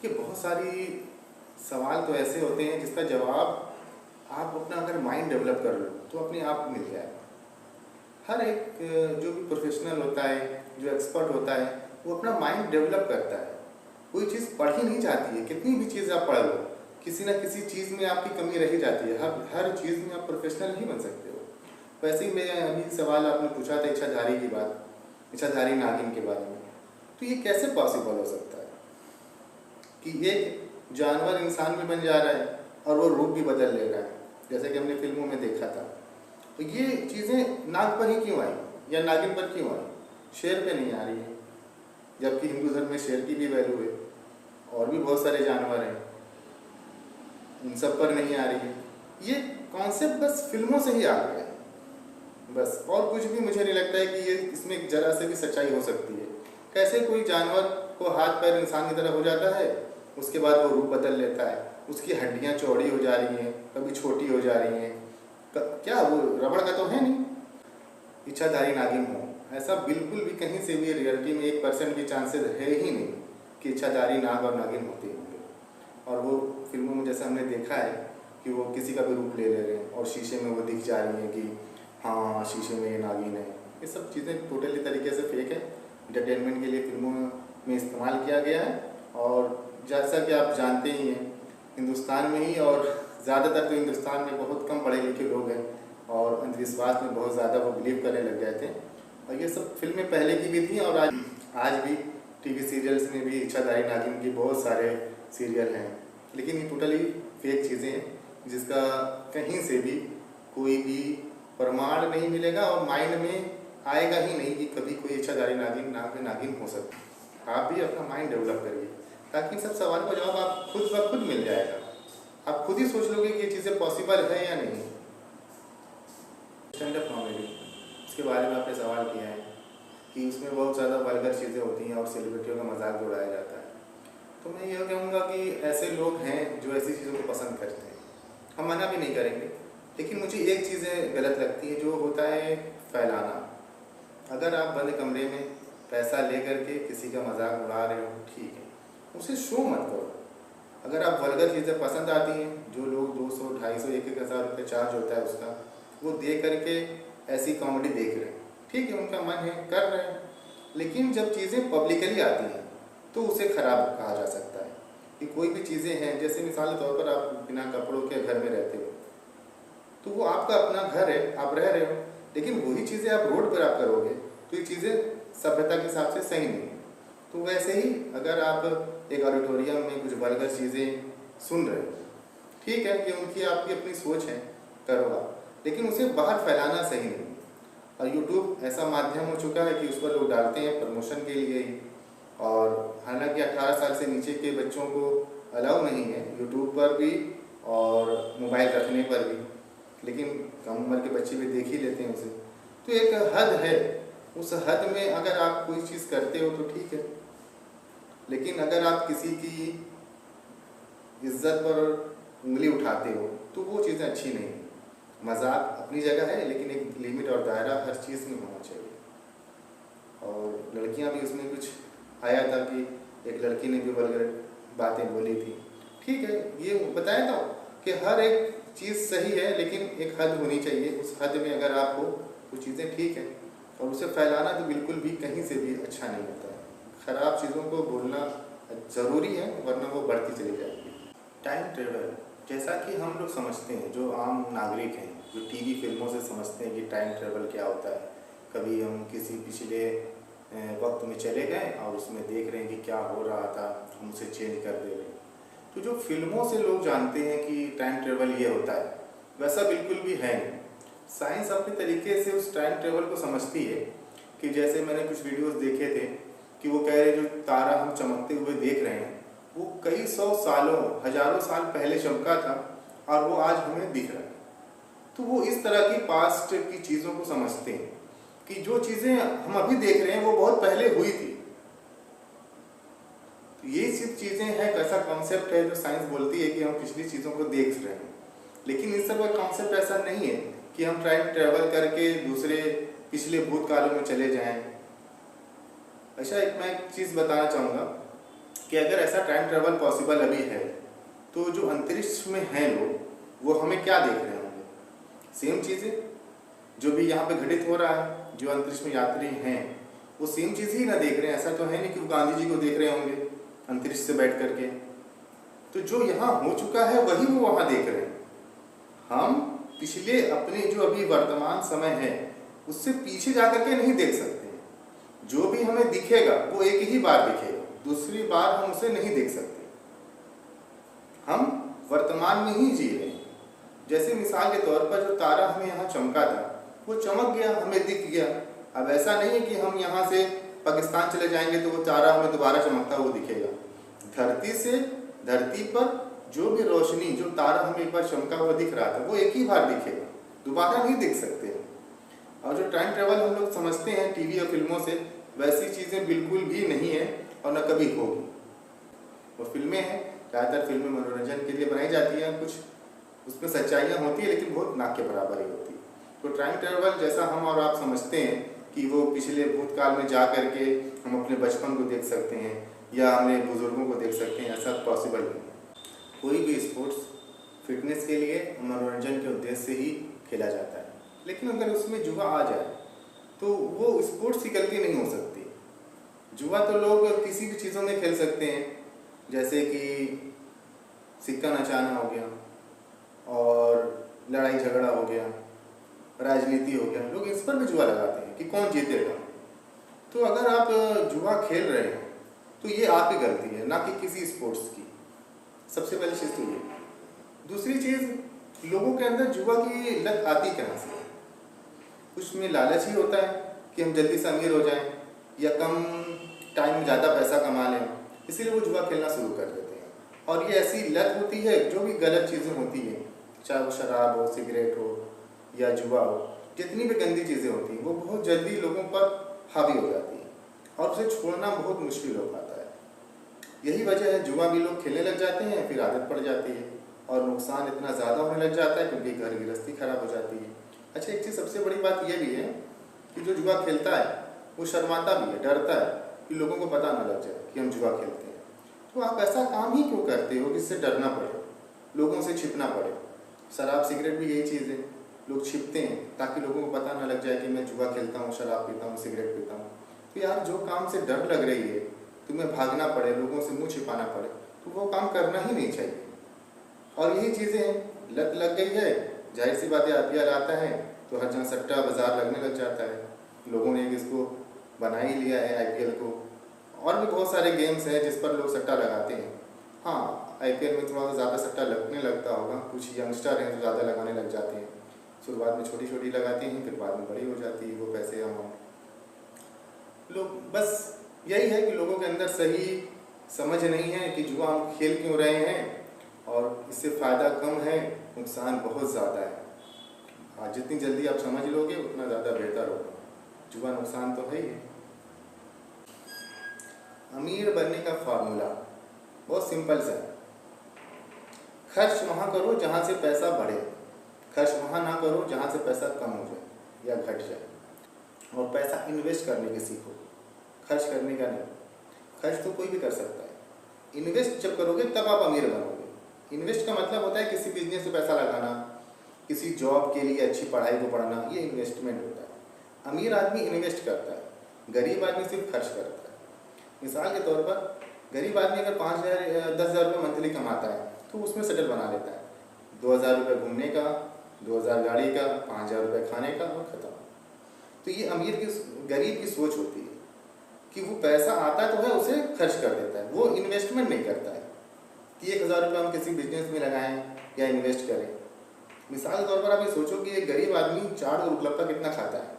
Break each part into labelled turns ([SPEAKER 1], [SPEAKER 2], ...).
[SPEAKER 1] कि बहुत सारी सवाल तो ऐसे होते हैं जिसका जवाब आप अपना अगर माइंड डेवलप कर लो तो अपने आप मिल जाएगा। हर एक जो भी प्रोफेशनल होता है, जो एक्सपर्ट होता है, वो अपना माइंड डेवलप करता है। कोई चीज़ पढ़ ही नहीं जाती है, कितनी भी चीज़ आप पढ़ लो, किसी ना किसी चीज़ में आपकी कमी रह ही जाती है। हर चीज़ में आप प्रोफेशनल नहीं बन सकते हो। वैसे ही मैं अभी सवाल आपने पूछा था इच्छाधारी की बात, इच्छाधारी नागिन के बारे में, तो ये कैसे पॉसिबल हो सकता है कि एक जानवर इंसान में बन जा रहा है और वो रूप भी बदल ले रहा है, जैसे कि हमने फिल्मों में देखा था। तो ये चीज़ें नाग पर ही क्यों आई या नागिन पर क्यों आई, शेर पे नहीं आ रही है? जबकि हिंदू धर्म में शेर की भी वैल्यू है, और भी बहुत सारे जानवर हैं, उन सब पर नहीं आ रही है। ये कॉन्सेप्ट बस फिल्मों से ही आ गया है बस, और कुछ भी मुझे नहीं लगता है कि ये इसमें जरा से भी सच्चाई हो सकती है। कैसे कोई जानवर को हाथ पैर इंसान की तरह हो जाता है, उसके बाद वो रूप बदल लेता है, उसकी हड्डियाँ चौड़ी हो जा रही हैं, कभी छोटी हो जा रही हैं, क्या वो रबड़ का तो है नहीं। इच्छाधारी नागिन हो, ऐसा बिल्कुल भी कहीं से भी रियलिटी में 1% भी चांसेस है ही नहीं कि इच्छाधारी नाग और नागिन होते होंगे। और वो फिल्मों में जैसा हमने देखा है कि वो किसी का भी रूप ले रहे हैं और शीशे में वो दिख जा रही हैं कि हाँ शीशे में ये नागिन है। ये सब चीज़ें टोटली तरीके से फेक है, इंटरटेनमेंट के लिए फिल्मों में इस्तेमाल किया गया है। और जैसा कि आप जानते ही हैं, हिंदुस्तान में ही, और ज़्यादातर तो हिंदुस्तान में बहुत कम पढ़े लिखे लोग हैं और अंधविश्वास में बहुत ज़्यादा वो बिलीव करने लग गए थे। और ये सब फिल्में पहले की भी थी और आज भी टीवी सीरियल्स में भी इच्छाधारी नागिन के बहुत सारे सीरियल हैं, लेकिन ये टोटली फेक चीज़ें हैं जिसका कहीं से भी कोई भी प्रमाण नहीं मिलेगा और माइंड में आएगा ही नहीं कि कभी कोई इच्छाधारी नागिन हो सकता है। आप भी अपना माइंड डेवलप करिए ताकि सब सवाल का जवाब आप खुद ब खुद मिल जाएगा। आप खुद ही सोच लोगे कि ये चीज़ें पॉसिबल है या नहीं। स्टैंड अप कॉमेडी, इसके बारे में आपने सवाल किया है कि उसमें बहुत ज़्यादा वल्गर चीज़ें होती हैं और सेलिब्रिटियों का मजाक उड़ाया जाता है। तो मैं यह कहूँगा कि ऐसे लोग हैं जो ऐसी चीज़ों को पसंद करते हैं, हम मना भी नहीं करेंगे, लेकिन मुझे एक चीज़ें गलत लगती है जो होता है फैलाना। अगर आप बंद कमरे में पैसा ले करके किसी का मजाक उड़ा रहे हो, ठीक है, उसे शो मत करो। अगर आप वल्गर चीज़ें पसंद आती हैं, जो लोग 200, 250, 1,000 रुपये चार्ज होता है उसका, वो दे करके ऐसी कॉमेडी देख रहे हैं, ठीक है, उनका मन है, कर रहे हैं। लेकिन जब चीज़ें पब्लिकली आती हैं तो उसे खराब कहा जा सकता है। कि कोई भी चीज़ें हैं, जैसे मिसाल के तौर पर आप बिना कपड़ों के घर में रहते हो, तो वो आपका अपना घर है, आप रह रहे हो, लेकिन वही चीज़ें आप रोड पर आप करोगे तो ये चीज़ें सभ्यता के हिसाब से सही नहीं है। तो वैसे ही अगर आप एक ऑडिटोरियम में कुछ वल्गर चीज़ें सुन रहे हो, ठीक है कि उनकी आपकी अपनी सोच है, करो आप, लेकिन उसे बाहर फैलाना सही नहीं। और यूट्यूब ऐसा माध्यम हो चुका है कि उस पर लोग डालते हैं प्रमोशन के लिए ही, और हालांकि 18 साल से नीचे के बच्चों को अलाउ नहीं है यूट्यूब पर भी और मोबाइल रखने पर भी, लेकिन कम उम्र के बच्चे भी देख ही लेते हैं उसे। तो एक हद है, उस हद में अगर आप कोई चीज़ करते हो तो ठीक है, लेकिन अगर आप किसी की इज्जत पर उंगली उठाते हो तो वो चीज़ें अच्छी नहीं। मजाक अपनी जगह है, लेकिन एक लिमिट और दायरा हर चीज़ में होना चाहिए। और लड़कियां भी उसमें कुछ आया था कि एक लड़की ने भी वल्गर बातें बोली थी, ठीक है, ये बताया था कि हर एक चीज़ सही है लेकिन एक हद होनी चाहिए। उस हद में अगर आप हो वो चीज़ें ठीक है, और उसे फैलाना तो बिल्कुल भी कहीं से भी अच्छा नहीं होता है। ख़राब चीज़ों को बोलना ज़रूरी है, वरना वो बढ़ती चली जाएगी। टाइम ट्रेवल, जैसा कि हम लोग समझते हैं, जो आम नागरिक हैं, जो टीवी फिल्मों से समझते हैं कि टाइम ट्रेवल क्या होता है, कभी हम किसी पिछले वक्त में चले गए और उसमें देख रहे हैं कि क्या हो रहा था, हम उसे चेंज कर दे रहे हैं। तो जो फिल्मों से लोग जानते हैं कि टाइम ट्रेवल ये होता है, वैसा बिल्कुल भी है नहीं। साइंस अपने तरीके से उस टाइम ट्रेवल को समझती है कि जैसे मैंने कुछ वीडियोस देखे थे कि वो कह रहे जो तारा हम चमकते हुए देख रहे हैं वो कई सौ सालों, हजारों साल पहले चमका था और वो आज हमें दिख रहा है। तो वो इस तरह की पास्ट की चीज़ों को समझते हैं कि जो चीज़ें हम अभी देख रहे हैं वो बहुत पहले हुई थी। तो ये सिर्फ चीज़ें हैं, कैसा कॉन्सेप्ट है जो साइंस बोलती है कि हम पिछली चीज़ों को देख रहे हैं, लेकिन इस सब का कॉन्सेप्ट ऐसा नहीं है कि हम टाइम ट्रेवल करके दूसरे पिछले भूतकालों में चले जाएं। अच्छा, मैं एक चीज़ बताना चाहूँगा कि अगर ऐसा टाइम ट्रेवल पॉसिबल अभी है तो जो अंतरिक्ष में हैं लोग वो हमें क्या देख रहे होंगे? सेम चीज़ें जो भी यहाँ पे घटित हो रहा है, जो अंतरिक्ष में यात्री हैं वो सेम चीज़ ही ना देख रहे हैं। ऐसा तो है नहीं कि वो गांधी जी को देख रहे होंगे अंतरिक्ष से बैठ करके। तो जो यहाँ हो चुका है वही वो वहाँ देख रहे हैं। हम पिछले अपने जो अभी वर्तमान समय है उससे पीछे जा करके नहीं देख सकते हैं। जो भी हमें दिखेगा वो एक ही बार दिखेगा, दूसरी बार हम उसे नहीं देख सकते। हम वर्तमान में ही जी रहे हैं। जैसे मिसाल के तौर पर जो तारा हमें यहाँ चमका था वो चमक गया, हमें दिख गया। अब ऐसा नहीं है कि हम यहाँ से पाकिस्तान चले जाएंगे तो वो तारा हमें दोबारा चमकता हुआ दिखेगा। धरती से धरती पर जो भी रोशनी, जो तारा हमें एक बार चमका हुआ दिख रहा था वो एक ही बार दिखेगा, दोबारा नहीं देख सकते हैं। और जो टाइम ट्रेवल हम लोग समझते हैं टीवी और फिल्मों से, वैसी चीज़ें बिल्कुल भी नहीं है और न कभी होगी। और फिल्में हैं, ज़्यादातर फिल्में मनोरंजन के लिए बनाई जाती हैं, कुछ उसमें सच्चाइयाँ होती है लेकिन बहुत ना के बराबर ही होती है। तो टाइम ट्रेवल जैसा हम और आप समझते हैं कि वो पिछले भूतकाल में जा करके हम अपने बचपन को देख सकते हैं या हमारे बुजुर्गों को देख सकते हैं, ऐसा पॉसिबल नहीं। कोई भी स्पोर्ट्स फिटनेस के लिए, मनोरंजन के उद्देश्य से ही खेला जाता है, लेकिन अगर उसमें जुआ आ जाए तो वो स्पोर्ट्स की गलती नहीं हो सकती। जुआ तो लोग किसी भी चीज़ों में खेल सकते हैं, जैसे कि सिक्का नचाना हो गया और लड़ाई झगड़ा हो गया, राजनीति हो गया, लोग इस पर भी जुआ लगाते हैं कि कौन जीतेगा। तो अगर आप जुआ खेल रहे हैं तो ये आपकी गलती है, ना कि किसी स्पोर्ट्स की। सबसे पहली चीज़ तो ये। दूसरी चीज़, लोगों के अंदर जुआ की लत आती कहाँ से? कुछ में लालच ही होता है कि हम जल्दी से अमीर हो जाएं या कम टाइम में ज़्यादा पैसा कमा लें, इसीलिए वो जुआ खेलना शुरू कर देते हैं। और ये ऐसी लत होती है, जो भी गलत चीज़ें होती हैं, चाहे वो शराब हो, सिगरेट हो या जुआ हो, जितनी भी गंदी चीज़ें होती हैं वो बहुत जल्दी लोगों पर हावी हो जाती हैं और उसे छोड़ना बहुत मुश्किल हो पाता है। यही वजह है जुआ भी लोग खेलने लग जाते हैं, फिर आदत पड़ जाती है और नुकसान इतना ज़्यादा होने लग जाता है क्योंकि घर गृहस्थी खराब हो जाती है। अच्छा, एक चीज़ सबसे बड़ी बात यह भी है कि जो जुआ खेलता है वो शर्माता भी है, डरता है कि लोगों को पता ना लग जाए कि हम जुआ खेलते हैं। तो आप ऐसा काम ही क्यों करते हो जिससे डरना पड़े, लोगों से छिपना पड़े? शराब सिगरेट भी यही चीज़ है, लोग छिपते हैं ताकि लोगों को पता ना लग जाए कि मैं जुआ खेलता हूँ, शराब पीता हूँ, सिगरेट पीता हूँ। तो यार, जो काम से डर लग रही है, तुम्हें भागना पड़े, लोगों से मुँह छिपाना पड़े, तो वो काम करना ही नहीं चाहिए। और यही चीज़ें हैं, लत लग गई है, जाहिर सी बात है, आईपीएल आता है तो हर जगह सट्टा बाजार लगने लग जाता है। लोगों ने इसको बना ही लिया है आईपीएल को। और भी बहुत सारे गेम्स हैं जिस पर लोग सट्टा लगाते हैं। हाँ, आईपीएल में थोड़ा सा ज़्यादा सट्टा लगने लगता होगा, कुछ यंगस्टर हैं जो ज़्यादा लगाने लग जाते हैं। शुरुआत में छोटी छोटी लगाती हैं, फिर बाद में बड़ी हो जाती है वो पैसे अमाउंट। लोग बस यही है कि लोगों के अंदर सही समझ नहीं है कि जुआ हम खेल क्यों रहे हैं और इससे फ़ायदा कम है, नुकसान बहुत ज़्यादा है। हाँ, जितनी जल्दी आप समझ लोगे उतना ज़्यादा बेहतर होगा। जुआ नुकसान तो है ही है। अमीर बनने का फार्मूला बहुत सिंपल सा है। खर्च वहाँ करो जहाँ से पैसा बढ़े, खर्च वहाँ ना करो जहाँ से पैसा कम हो जाए या घट जाए। और पैसा इन्वेस्ट करने के सीखो, खर्च करने का नहीं। खर्च तो कोई भी कर सकता है, इन्वेस्ट जब करोगे तब आप अमीर बनोगे। इन्वेस्ट का मतलब होता है किसी बिजनेस में पैसा लगाना, किसी जॉब के लिए अच्छी पढ़ाई को पढ़ना, ये इन्वेस्टमेंट होता है। अमीर आदमी इन्वेस्ट करता है, गरीब आदमी सिर्फ खर्च करता है। मिसाल के तौर पर गरीब आदमी अगर 5,000 10,000 रुपये मंथली कमाता है तो उसमें सेटल बना लेता है। 2,000 रुपये घूमने का, 2,000 गाड़ी का, 5,000 रुपये खाने का और ख़त्म। तो ये अमीर की, गरीब की सोच होती है कि वो पैसा आता तो है उसे खर्च कर देता है, वो इन्वेस्टमेंट नहीं करता है कि 1,000 रुपये हम किसी बिजनेस में लगाएं या इन्वेस्ट करें। मिसाल के तौर पर आप ये सोचो कि एक गरीब आदमी 4 गोलगप्पा कितना खाता है,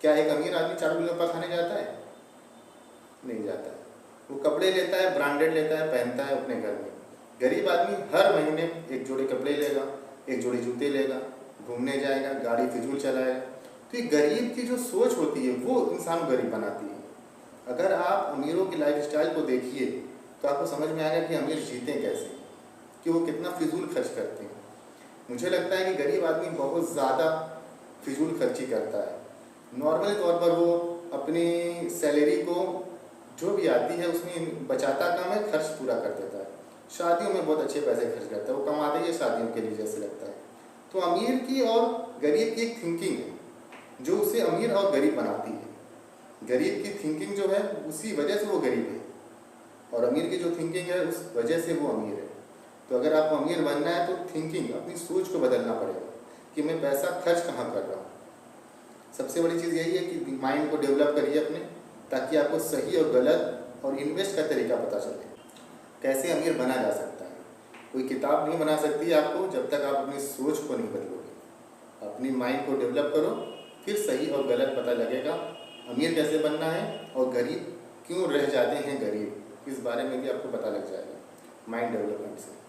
[SPEAKER 1] क्या एक अमीर आदमी 4 गोलगप्पा खाने जाता है? नहीं जाता है। वो कपड़े लेता है, ब्रांडेड लेता है, पहनता है अपने घर में। गरीब आदमी हर महीने एक जोड़ी कपड़े लेगा, एक जोड़ी जूते लेगा, घूमने जाएगा, गाड़ी फिजूल चलाएगा। तो ये गरीब की जो सोच होती है वो इंसान को गरीब बनाती है। अगर आप अमीरों की लाइफस्टाइल को देखिए तो आपको समझ में आएगा कि अमीर जीते कैसे, कि वो कितना फिजूल खर्च करते हैं। मुझे लगता है कि गरीब आदमी बहुत ज़्यादा फिजूल खर्ची करता है। नॉर्मल तौर पर वो अपनी सैलरी को जो भी आती है उसमें बचाता कम है, खर्च पूरा कर देता है। शादियों में बहुत अच्छे पैसे खर्च करता है, वो कमाते ही है शादियों के लिए जैसे लगता है। तो अमीर की और गरीब की एक थिंकिंग है जो उसे अमीर और गरीब बनाती है। गरीब की थिंकिंग जो है उसी वजह से वो गरीब है, और अमीर की जो थिंकिंग है उस वजह से वो अमीर है। तो अगर आपको अमीर बनना है तो थिंकिंग, अपनी सोच को बदलना पड़ेगा कि मैं पैसा खर्च कहाँ कर रहा हूँ। सबसे बड़ी चीज़ यही है कि माइंड को डेवलप करिए अपने, ताकि आपको सही और गलत और इन्वेस्ट का तरीका पता चले। कैसे अमीर बना जा सकता है, कोई किताब नहीं बना सकती है आपको जब तक आप अपनी सोच को नहीं बदलोगे। अपनी माइंड को डेवलप करो, फिर सही और गलत पता लगेगा। अमीर कैसे बनना है और गरीब क्यों रह जाते हैं गरीब, इस बारे में भी आपको पता लग जाएगा माइंड डेवलपमेंट से।